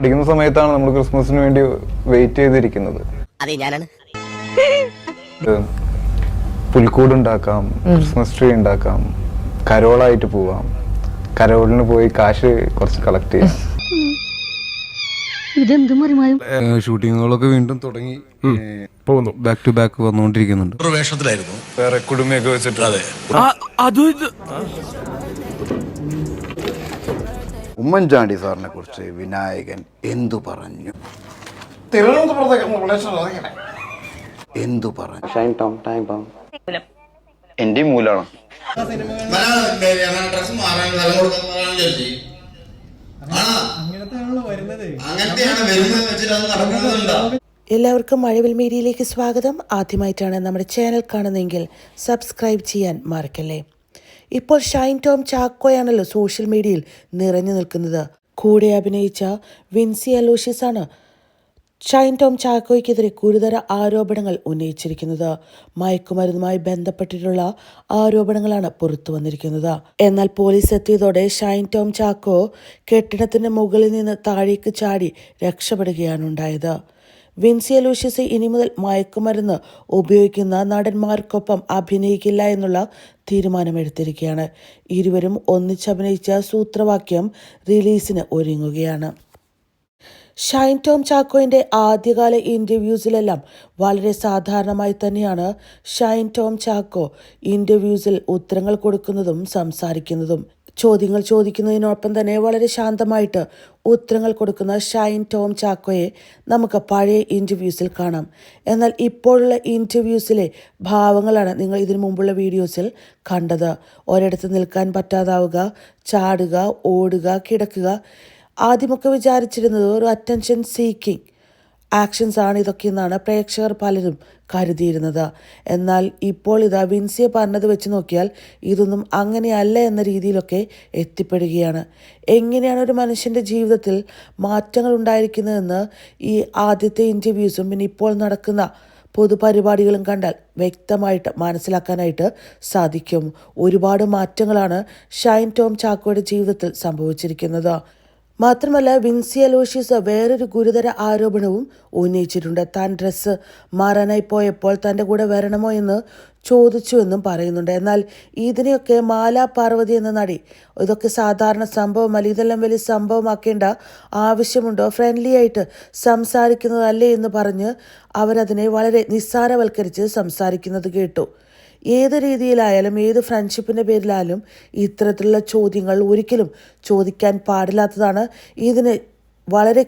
പഠിക്കുന്ന സമയത്താണ് നമ്മൾ ക്രിസ്മസിന് വേണ്ടി വെയിറ്റ് ചെയ്തിരിക്കുന്നത്. പുൽക്കൂട് ഉണ്ടാക്കാം, ക്രിസ്മസ് ട്രീ ഉണ്ടാക്കാം, കരോളായിട്ട് പോവാം, കരോളിന് പോയി കാശ് കുറച്ച് കളക്ട് ചെയ്യാം. ഷൂട്ടിങ്ങുകളൊക്കെ വീണ്ടും തുടങ്ങി പോകുന്നു, ബാക്ക് ടു ബാക്ക് വന്നുകൊണ്ടിരിക്കുന്നുണ്ട്. വേറെ കുടുംബയൊക്കെ വെച്ചിട്ട് ഉമ്മൻചാണ്ടി സാറിനെ കുറിച്ച് വിനായകൻ എന്തു പറഞ്ഞു? എന്തു പറഞ്ഞു? എന്റെ മൂലാണ്. എല്ലാവർക്കും മഴവിൽ മീഡിയയിലേക്ക് സ്വാഗതം. ആദ്യമായിട്ടാണ് നമ്മുടെ ചാനൽ കാണുന്നതെങ്കിൽ സബ്സ്ക്രൈബ് ചെയ്യാൻ മറക്കല്ലേ. ഇപ്പോൾ ഷൈൻ ടോം ചാക്കോയാണല്ലോ സോഷ്യൽ മീഡിയയിൽ നിറഞ്ഞു നിൽക്കുന്നത്. കൂടെ അഭിനയിച്ച വിൻസി അലോഷ്യസ് ആണ് ഷൈൻ ടോം ചാക്കോയ്ക്കെതിരെ ഗുരുതര ആരോപണങ്ങൾ ഉന്നയിച്ചിരിക്കുന്നത്. മയക്കുമരുന്നുമായി ബന്ധപ്പെട്ടിട്ടുള്ള ആരോപണങ്ങളാണ് പുറത്തു വന്നിരിക്കുന്നത്. എന്നാൽ പോലീസ് എത്തിയതോടെ ഷൈൻ ടോം ചാക്കോ കെട്ടിടത്തിന്റെ മുകളിൽ നിന്ന് താഴേക്ക് ചാടി രക്ഷപ്പെടുകയാണ് ഉണ്ടായത്. വിൻസി അലോഷ്യസ് ഇനി മുതൽ മയക്കുമരുന്ന് ഉപയോഗിക്കുന്ന നടന്മാർക്കൊപ്പം അഭിനയിക്കില്ല എന്നുള്ള തീരുമാനമെടുത്തിരിക്കുകയാണ്. ഇരുവരും ഒന്നിച്ചഭിനയിച്ച സൂത്രവാക്യം റിലീസിന് ഒരുങ്ങുകയാണ്. ഷൈൻ ടോം ചാക്കോയുടെ ആദ്യകാല ഇന്റർവ്യൂസിലെല്ലാം വളരെ സാധാരണമായി തന്നെയാണ് ഷൈൻ ടോം ചാക്കോ ഇന്റർവ്യൂസിൽ ഉത്തരങ്ങൾ കൊടുക്കുന്നതും സംസാരിക്കുന്നതും. ചോദ്യങ്ങൾ ചോദിക്കുന്നതിനൊപ്പം തന്നെ വളരെ ശാന്തമായിട്ട് ഉത്തരങ്ങൾ കൊടുക്കുന്ന ഷൈൻ ടോം ചാക്കോയെ നമുക്ക് പഴയ ഇൻ്റർവ്യൂസിൽ കാണാം. എന്നാൽ ഇപ്പോഴുള്ള ഇൻ്റർവ്യൂസിലെ ഭാവങ്ങളാണ് നിങ്ങൾ ഇതിനു മുമ്പുള്ള വീഡിയോസിൽ കണ്ടത്. ഒരിടത്ത് നിൽക്കാൻ പറ്റാതാവുക, ചാടുക, ഓടുക, കിടക്കുക. ആദ്യമൊക്കെ വിചാരിച്ചിരുന്നത് ഒരു അറ്റൻഷൻ സീക്കിംഗ് ആക്ഷൻസ് ആണ് ഇതൊക്കെയെന്നാണ് പ്രേക്ഷകർ പലരും കരുതിയിരുന്നത്. എന്നാൽ ഇപ്പോൾ ഇതാ വിൻസിയെ പറഞ്ഞത് വെച്ച് നോക്കിയാൽ ഇതൊന്നും അങ്ങനെയല്ല എന്ന രീതിയിലൊക്കെ എത്തിപ്പെടുകയാണ്. എങ്ങനെയാണ് ഒരു മനുഷ്യൻ്റെ ജീവിതത്തിൽ മാറ്റങ്ങൾ ഉണ്ടായിരിക്കുന്നതെന്ന് ഈ ആദ്യത്തെ ഇൻ്റർവ്യൂസും പിന്നെ ഇപ്പോൾ നടക്കുന്ന പൊതുപരിപാടികളും കണ്ടാൽ വ്യക്തമായിട്ട് മനസ്സിലാക്കാനായിട്ട് സാധിക്കും. ഒരുപാട് മാറ്റങ്ങളാണ് ഷൈൻ ടോം ചാക്കോയുടെ ജീവിതത്തിൽ സംഭവിച്ചിരിക്കുന്നത്. മാത്രമല്ല വിൻസി അലോഷ്യസ് വേറൊരു ഗുരുതര ആരോപണവും ഉന്നയിച്ചിട്ടുണ്ട്. താൻ ഡ്രസ്സ് മാറാനായി പോയപ്പോൾ തൻ്റെ കൂടെ വരണമോ എന്ന് ചോദിച്ചു എന്നും പറയുന്നുണ്ട്. എന്നാൽ ഇതിനെയൊക്കെ മാലാ പാർവതി എന്ന നടി ഇതൊക്കെ സാധാരണ സംഭവമല്ല, ഇതെല്ലാം വലിയ സംഭവമാക്കേണ്ട ആവശ്യമുണ്ടോ, ഫ്രണ്ട്ലി ആയിട്ട് സംസാരിക്കുന്നതല്ലേ എന്ന് പറഞ്ഞ് അവരതിനെ വളരെ നിസ്സാരവൽക്കരിച്ച് സംസാരിക്കുന്നത് കേട്ടു. ഏത് രീതിയിലായാലും ഏത് ഫ്രണ്ട്ഷിപ്പിൻ്റെ പേരിലായാലും ഇത്തരത്തിലുള്ള ചോദ്യങ്ങൾ ഒരിക്കലും ചോദിക്കാൻ പാടില്ലാത്തതാണ്. ഇതിന് വളരെ